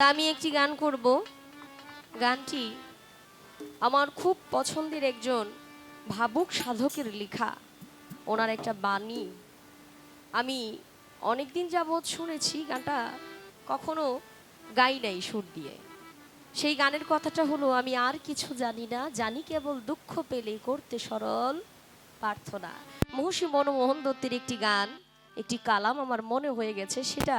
আমি একটি গান করব। গানটি আমার খুব পছন্দের একজন ভাবুক সাধকের লেখা, ওনার একটা বাণী। আমি অনেক দিন যাবৎ শুনেছি, গানটা কখনো গাই নাই সুর দিয়ে। সেই গানের কথাটা হলো, আমি আর কিছু জানি না, জানি কেবল দুঃখ পেলে করতে সরল প্রার্থনা। মহর্ষি মনমোহন দত্তের একটি গান, একটি কালাম আমার মনে হয়ে গেছে। সেটা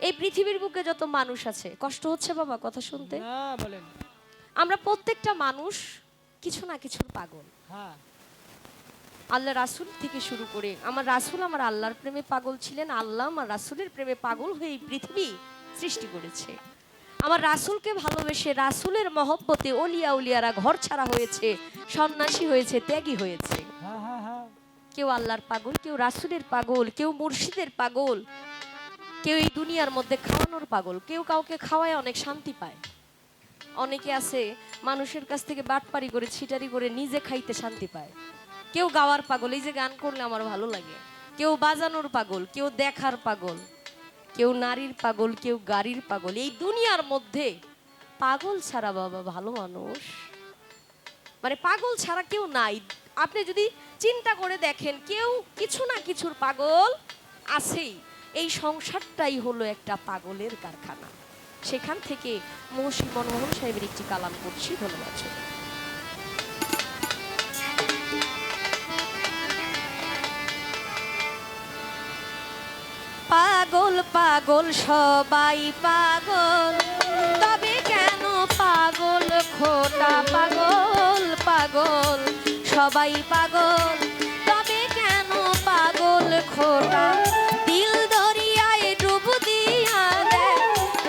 এই পৃথিবীর বুকে যত মানুষ আছে, কষ্ট হচ্ছে বাবা কথা শুনতে? বলেন। আমরা প্রত্যেকটা মানুষ কিছু না কিছুর পাগল। হ্যাঁ, আল্লাহ রাসূল থেকে শুরু করে আমার রাসূল আমার আল্লাহর প্রেমে পাগল ছিলেন, আল্লাহ আমার রাসূলের প্রেমে পাগল হয়ে এই পৃথিবী সৃষ্টি করেছে। আমার রাসূলকে ভালোবেসে রাসূলের মহব্বতে ওলিয়া উলিয়ারা ঘর ছাড়া হয়েছে, সন্ন্যাসী হয়েছে, ত্যাগী হয়েছে। হ্যাঁ, হ্যাঁ, হ্যাঁ। কেউ আল্লাহর পাগল, কেউ রাসূলের পাগল, কেউ মুর্শিদের পাগল, কেউ এই দুনিয়ার মধ্যে খাওয়ানোর পাগল। কেউ কাউকে খাওয়ায় অনেক শান্তি পায়। অনেকে আছে মানুষের কাছ থেকে বাটপারি করে ছিটারি করে নিজে খাইতে শান্তি পায়। কেউ গাওয়ার পাগল, এই যে গান করলে আমার ভালো লাগে। কেউ বাজানোর পাগল, কেউ দেখার পাগল, কেউ নারীর পাগল, কেউ গাড়ির পাগল। এই দুনিয়ার মধ্যে পাগল ছাড়া বাবা ভালো মানুষ, মানে পাগল ছাড়া কেউ নাই। আপনি যদি চিন্তা করে দেখেন, কেউ কিছু না কিছুর পাগল আছেই। এই সংসারটাই হলো একটা পাগলের কারখানা। সেখান থেকে মহর্ষি মনমোহন সাহেবের একটি কালাম করছি। ধন্যবাদ। পাগল পাগল সবাই পাগল, তবে কেন পাগল খোটা? পাগল পাগল সবাই পাগল, তবে কেন পাগল খোটা? দিল দরিয়ায় ডুব দিয়া দেয়,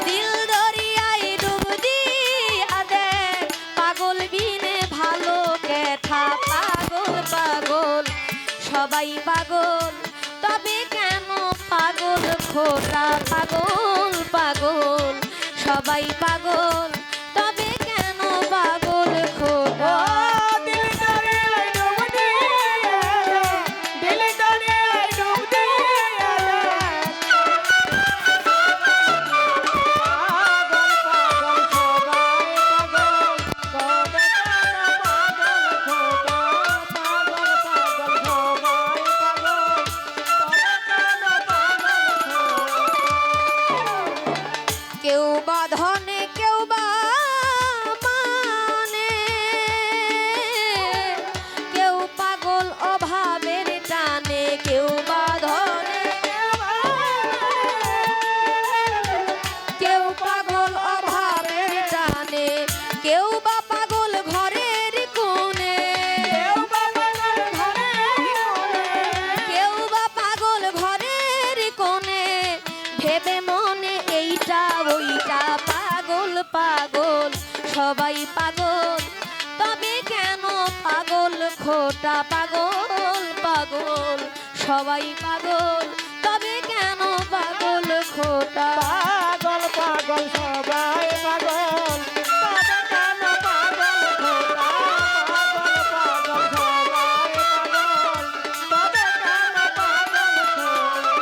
দিল দরিয়ায় ডুব দিয়া দেয়, পাগল বিনে ভালো কেঠা? পাগল পাগল সবাই পাগল, তবে কেন পাগল খোটা? পাগল পাগল সবাই পাগল, তবে কেন পাগল খোটা? কেউ বা ধনে, কেউ বা মানে, কেউ পাগল অভাবের টানে। কেউ বা ধনে, কেউ পাগল অভাবের টানে, কেউ বা পাগল ঘরের কোণে, কেউ বা পাগল ঘরের কোণে, ভেবে মনে এইটা ওইটা। পাগল পাগল সবাই পাগল, তবে কেন পাগল খোটা? পাগল পাগল সবাই পাগল, তবে কেন পাগল খোটা? পাগল পাগল সবাই পাগল, তবে কেন পাগল খোটা? পাগল পাগল সবাই পাগল, তবে কেন পাগল খোটা?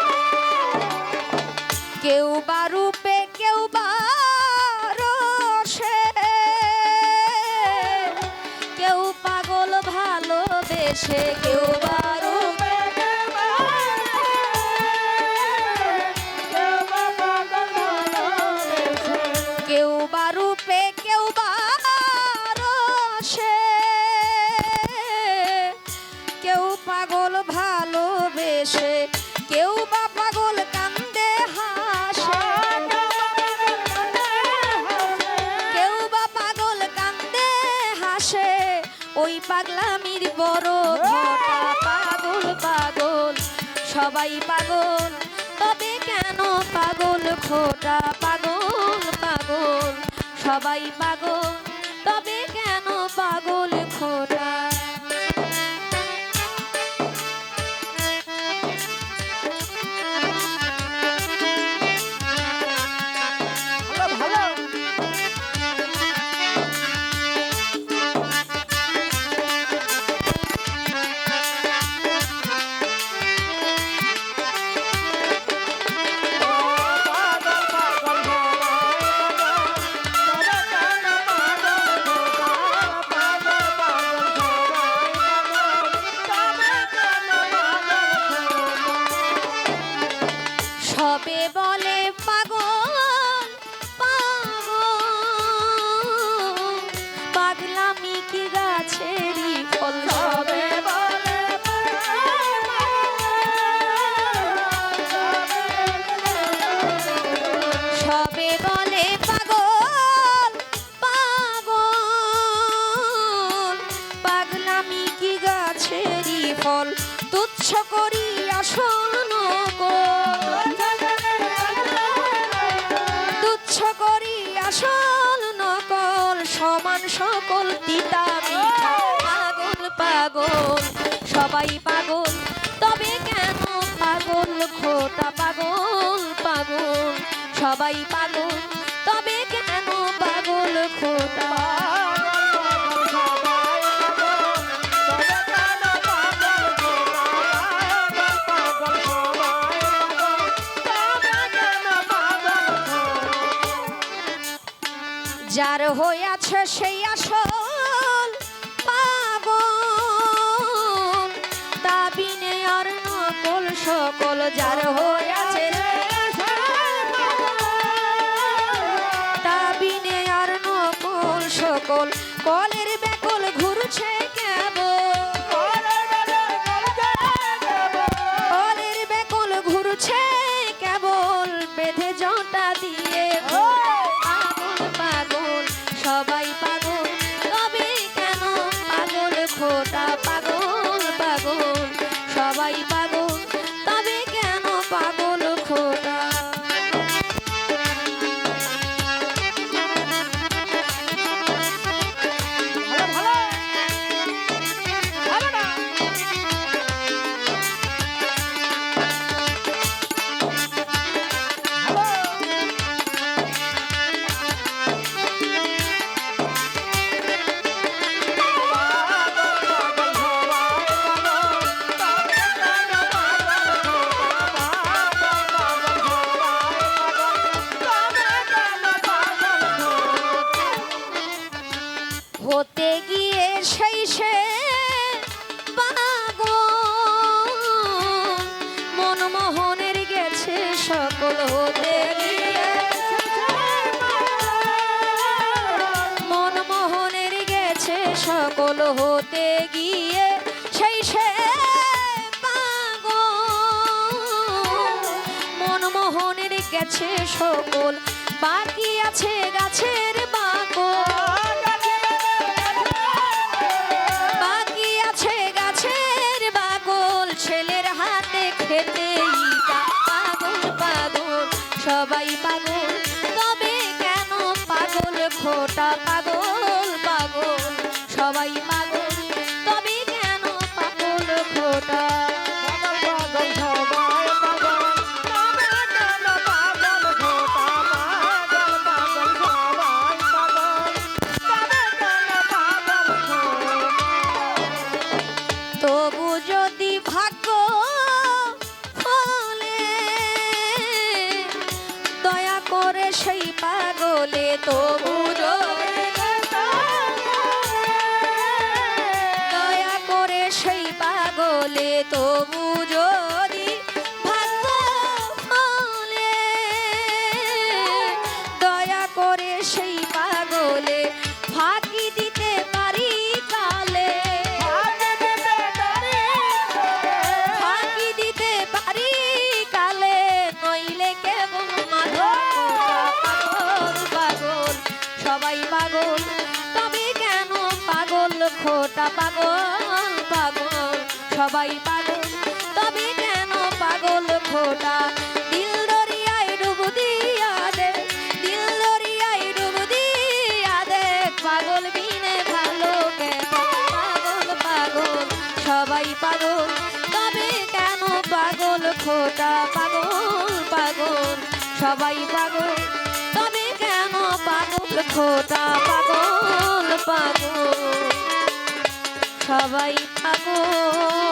কেউ বা রূপে, কেউ বা রসে, কেউ পাগল ভালোবেসে। কেউ বা রূপে, কেউ বা রূপে, কেউ বা রসে, কেউ পাগল ভালোবেসে, কেউ বা পাগল কান্দে হাসে, কেউ বা পাগল কান্দে হাসে, ওই পাগলামির বড় ঘটা। পাগল পাগল সবাই পাগল, তবে কেন পাগল খোটা? পাগল পাগল সবাই পাগল, তবে কেন পাগল খোটা? ভালো। পাগল পাগল সবাই পাগল, আসল নকল সমান সকল তিতা মিঠা পাগল পাগল সবাই পাগল তবে কেন পাগল খোটা পাগল পাগল সবাই পাগল তবে কেন পাগল খোটা যার হইয়াছে সেই আসল পাগল তা বিনে আর নকল সকল যার হইয়াছে তা বিনে আর নকল সকল কলের বেকল ঘুরছে কেবল কলের বেকল ঘুরছে কেবল বেঁধে জটা দিয়ে পাগল পাগল সবাই পাগল তবে কেন পাগল খোটা পাগল পাগল সবাই পাগল তবে কেন পাগল খোটা হতে গিয়ে সেই সে পাগল মনমোহনের গেছে সকল হতে গিয়ে মনমোহনের গেছে সকল হতে গিয়ে সেই সে পাগল মনমোহনের গেছে সকল বাকি আছে গাছের বাকল বাকি আছে গাছের বাকল ছেলের হাতে খেতে ইটা পাগল পাগল সবাই পাগল তবে কেন পাগল খোটা পাগল পাগল সবাই পাগল তবে কেন পাগল খোটা তবু যদি ভাগ্য ফলে দয়া করে সেই পাগলে তবু দয়া করে সেই পাগলে তবু যদি ভাগ্য ফলে দয়া করে সেই পাগলে ফাঁকি দিতে পারি কালে ফাঁকি দিতে পারি কালে নইলে কেবল মাথা পাগল পাগল সবাই পাগল তবে কেন পাগল খোটা পাগল পাগল সবাই পাগল তবে কেন পাগল খোটা দিল দরিয়ায় ডুব দিয়া দে দিল দরিয়ায় ডুব দিয়া দে পাগল বিনে ভালো কেন পাগল পাগল সবাই পাগল তবে কেন পাগল খোটা পাগল পাগল সবাই পাগল তবে কেন পাগল খোটা পাগল পাগল সবাই পাগল